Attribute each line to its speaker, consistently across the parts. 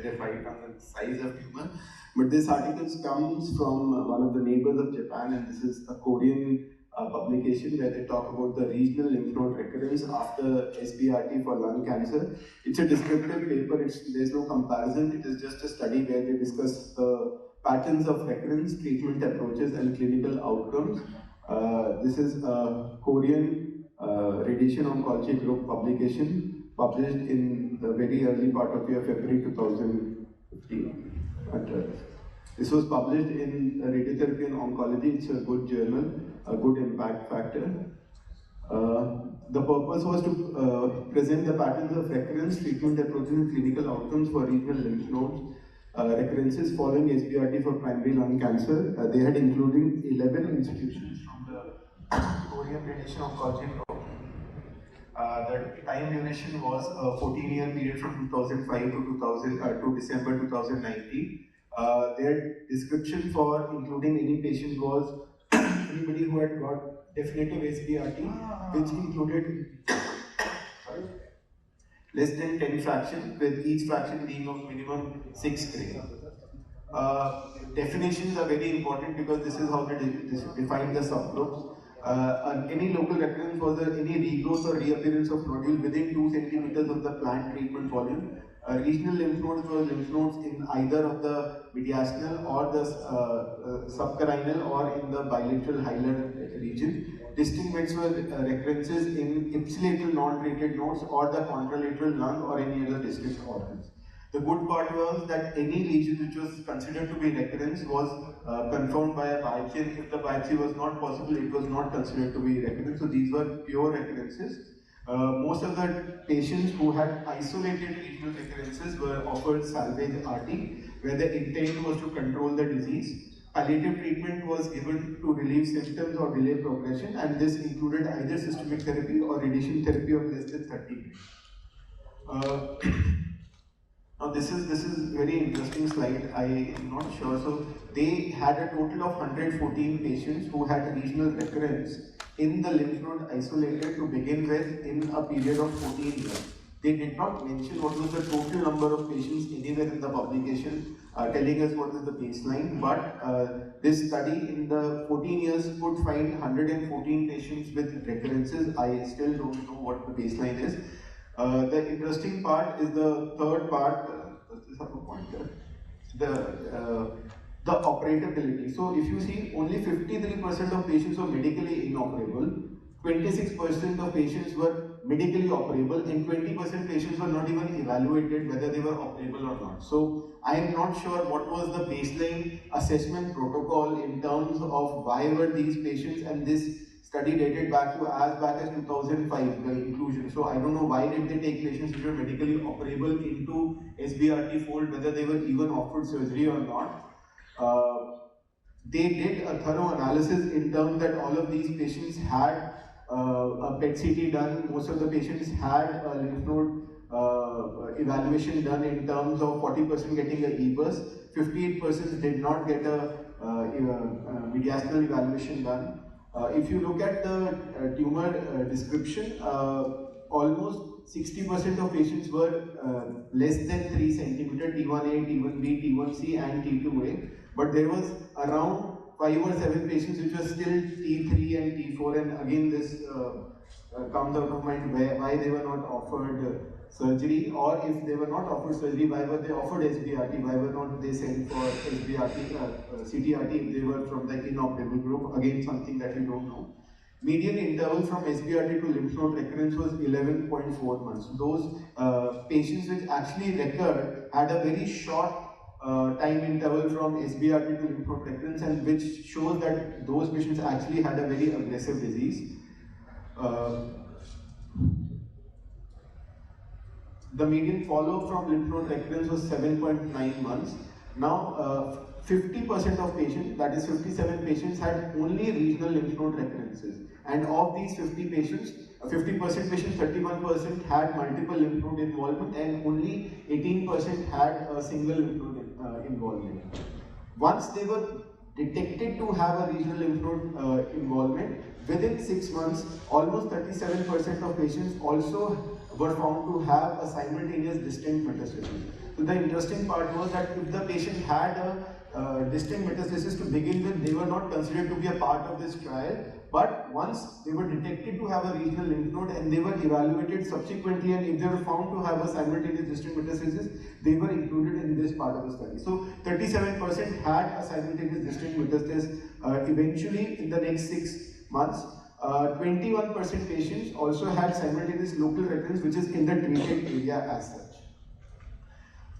Speaker 1: that they fight on the size of tumor. But this article comes from one of the neighbors of Japan, and this is a Korean publication where they talk about the regional lymph node recurrence after SBRT for lung cancer. It's a descriptive paper, there's no comparison, it is just a study where they discuss the patterns of recurrence, treatment approaches, and clinical outcomes. This is a Korean radiation oncology group publication published in the very early part of year February 2015. This was published in Radiotherapy and Oncology. It's a good journal, a good impact factor. The purpose was to present the patterns of recurrence, treatment approaches, and clinical outcomes for regional lymph nodes recurrences following SBRT for primary lung cancer. They had including 11 institutions from the Korean Radiation Oncology Group. The time duration was a 14-year period from 2005 to December 2019. Their description for including any patient was anybody who had got definitive SBRT, which included less than 10 fractions, with each fraction being of minimum 6 gray. Definitions are very important because this is how they define the subgroups. Any local recurrence was any regrowth or reappearance of nodule within 2 centimeters of the planned treatment volume. Regional lymph nodes were lymph nodes in either of the mediastinal or the subcarinal or in the bilateral hilar region. Distinct mets were recurrences in ipsilateral non-rated nodes or the contralateral lung or any other distinct organs. The good part was that any lesion which was considered to be recurrence was confirmed by a biopsy, and if the biopsy was not possible, it was not considered to be recurrence. So these were pure recurrences. Most of the patients who had isolated regional recurrences were offered salvage RT, where the intent was to control the disease. Palliative treatment was given to relieve symptoms or delay progression, and this included either systemic therapy or radiation therapy of less than 30 days. Now this is very interesting slide. I am not sure. So they had a total of 114 patients who had regional recurrence in the lymph node isolated to begin with in a period of 14 years. They did not mention what was the total number of patients anywhere in the publication telling us what is the baseline, but this study in the 14 years could find 114 patients with recurrences. I still don't know what the baseline is. The interesting part is the third part, the operability. So if you see, only 53% of patients were medically inoperable, 26% of patients were medically operable, and 20% patients were not even evaluated whether they were operable or not. So I am not sure what was the baseline assessment protocol in terms of why were these patients, and this study dated back as 2005, the inclusion. So I don't know why did they take patients which were medically operable into SBRT fold, whether they were even offered surgery or not. They did a thorough analysis in terms that all of these patients had a PET CT done. Most of the patients had a lymph node evaluation done in terms of 40% getting an EBUS, 58% did not get a mediastinal evaluation done. If you look at the tumor description, almost 60% of patients were less than 3 centimeter, T1A, T1B, T1C, and T2A. But there was around 5 or 7 patients which were still T3 and T4, and again this comes out of mind why they were not offered surgery, or if they were not offered surgery, why were they offered SBRT, why were not they sent for SBRT, CTRT if they were from the inoperable group, again something that we don't know. Median interval from SBRT to lymph node recurrence was 11.4 months. Those patients which actually recurred had a very short time interval from SBRT to lymph node recurrence, and which shows that those patients actually had a very aggressive disease. The median follow-up from lymph node recurrence was 7.9 months. Now, 50% of patients, that is 57 patients, had only regional lymph node recurrences. And of these 50 patients, 50% patients, 31% had multiple lymph node involvement, and only 18% had a single lymph node involvement. Once they were detected to have a regional lymph node involvement, within 6 months, almost 37% of patients also were found to have a simultaneous distinct metastasis. So the interesting part was that if the patient had a distant metastasis to begin with, they were not considered to be a part of this trial. But once they were detected to have a regional lymph node and they were evaluated subsequently, and if they were found to have a simultaneous distant metastasis, they were included in this part of the study. So 37% had a simultaneous distant metastasis eventually in the next 6 months. 21% patients also had simultaneous local recurrence, which is in the treated area as such.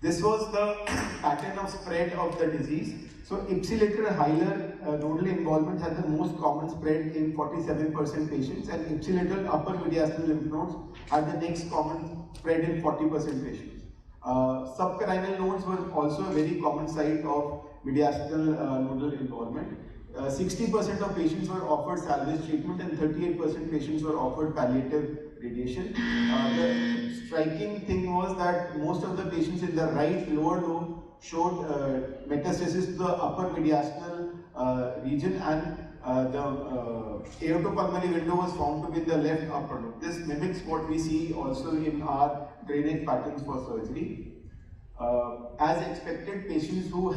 Speaker 1: This was the pattern of spread of the disease. So ipsilateral hilar nodal involvement had the most common spread in 47% patients, and ipsilateral upper mediastinal lymph nodes had the next common spread in 40% patients. Subcarinal nodes were also a very common site of mediastinal nodal involvement. 60% of patients were offered salvage treatment and 38% patients were offered palliative radiation. The striking thing was that most of the patients in the right lower lobe showed metastasis to the upper mediastinal region, and the aortopulmonary window was found to be in the left upper lobe. This mimics what we see also in our drainage patterns for surgery. As expected, patients who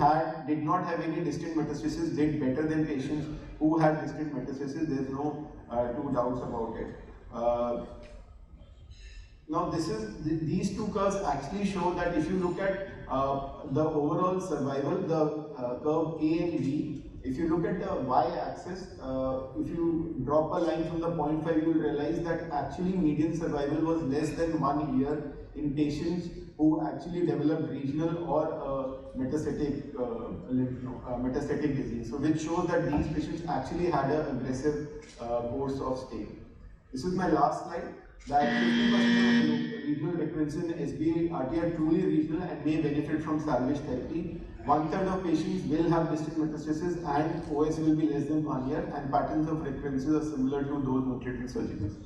Speaker 1: did not have any distant metastasis did better than patients who had distant metastasis. There is no two doubts about it. Now, these two curves actually show that if you look at the overall survival, the curve A and B, if you look at the y-axis, if you drop a line from the 0.5, you will realize that actually median survival was less than 1 year in patients who actually developed regional or metastatic metastatic disease. So, which shows that these patients actually had an aggressive course of stay. This is my last slide. That 50% of regional recurrence in SBRT are truly regional and may benefit from salvage therapy. 1/3 of patients will have distant metastasis and OS will be less than 1 year, and patterns of recurrences are similar to those noted in surgeries.